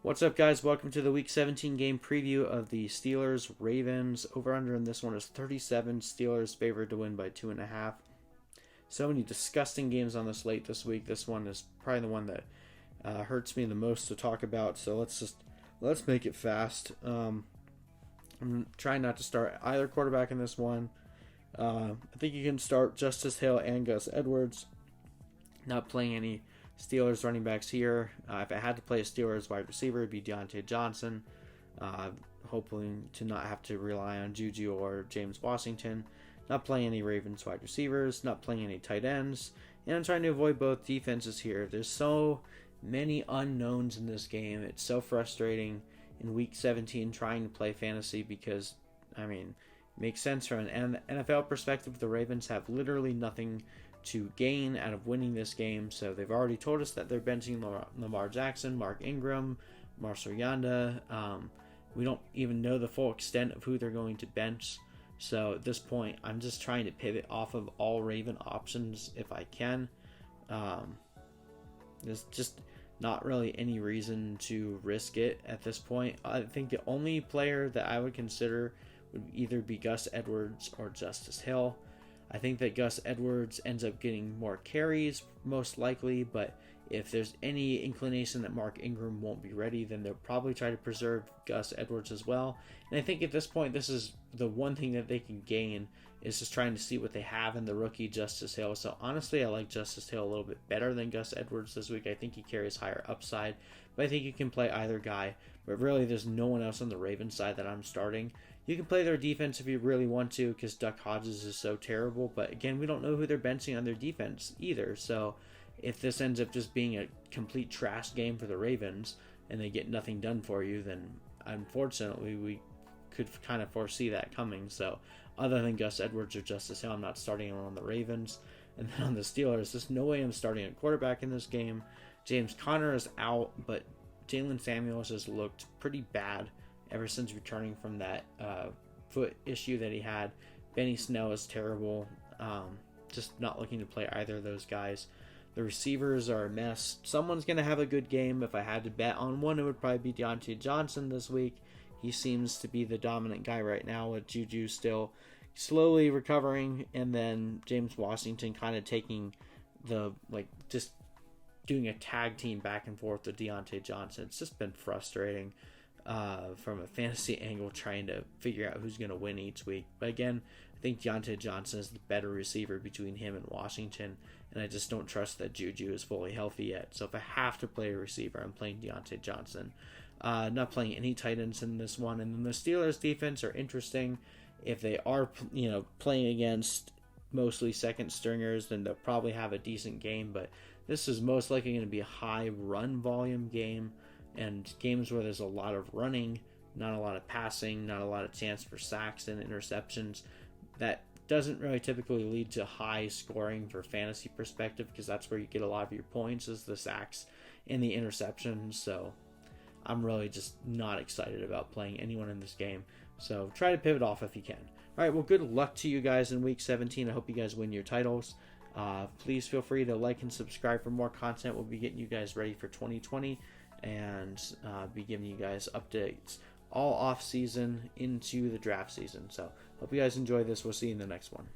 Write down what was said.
What's up, guys? Welcome to the Week 17 game preview of the Steelers-Ravens. Over-under in this one is 37. Steelers favored to win by 2.5. So many disgusting games on the slate this week. This one is probably the one that hurts me the most to talk about. So let's make it fast. I'm trying not to start either quarterback in this one. I think you can start Justice Hill and Gus Edwards. Not playing any Steelers running backs here. If I had to play a Steelers wide receiver, it'd be Diontae Johnson. Hoping to not have to rely on JuJu or James Washington. Not playing any Ravens wide receivers. Not playing any tight ends. And I'm trying to avoid both defenses here. There's so many unknowns in this game. It's so frustrating in Week 17 trying to play fantasy because, it makes sense from an NFL perspective. The Ravens have literally nothing to gain out of winning this game. So they've already told us that they're benching Lamar Jackson, Mark Ingram, Marcel Yanda. We don't even know the full extent of who they're going to bench. So at this point, I'm just trying to pivot off of all Raven options if I can. There's just not really any reason to risk it at this point. I think the only player that I would consider would either be Gus Edwards or Justice Hill. I think that Gus Edwards ends up getting more carries, most likely, but if there's any inclination that Mark Ingram won't be ready, then they'll probably try to preserve Gus Edwards as well. And I think at this point, this is the one thing that they can gain, is just trying to see what they have in the rookie Justice Hill. So honestly, I like Justice Hill a little bit better than Gus Edwards this week. I think he carries higher upside, but I think you can play either guy. But really, there's no one else on the Ravens side that I'm starting. You can play their defense if you really want to, because Duck Hodges is so terrible. But again, we don't know who they're benching on their defense either. So if this ends up just being a complete trash game for the Ravens and they get nothing done for you, then unfortunately we could kind of foresee that coming. So other than Gus Edwards or Justice Hill, I'm not starting him on the Ravens. And then on the Steelers, there's no way I'm starting a quarterback in this game. James Conner is out, but Jaylen Samuels has looked pretty bad ever since returning from that foot issue that he had. Snell is terrible. Just not looking to play either of those guys. The receivers are a mess. Someone's going to have a good game. If I had to bet on one, it would probably be Diontae Johnson this week. He seems to be the dominant guy right now, with JuJu still slowly recovering, and then James Washington kind of taking just doing a tag team back and forth with Diontae Johnson. It's just been frustrating from a fantasy angle, trying to figure out who's going to win each week. But again, I think Diontae Johnson is the better receiver between him and Washington, and I just don't trust that JuJu is fully healthy yet. So if I have to play a receiver, I'm playing Diontae Johnson. Not playing any tight ends in this one. And then the Steelers defense are interesting. If they are, playing against mostly second stringers, then they'll probably have a decent game. But this is most likely going to be a high run volume game, and games where there's a lot of running, not a lot of passing, not a lot of chance for sacks and interceptions. That doesn't really typically lead to high scoring for fantasy perspective, because that's where you get a lot of your points, is the sacks and the interceptions. So I'm really just not excited about playing anyone in this game. So try to pivot off if you can. All right, well, good luck to you guys in Week 17. I hope you guys win your titles. Please feel free to like and subscribe for more content. We'll be getting you guys ready for 2020 and be giving you guys updates all off season into the draft season. So hope you guys enjoy this. We'll see you in the next one.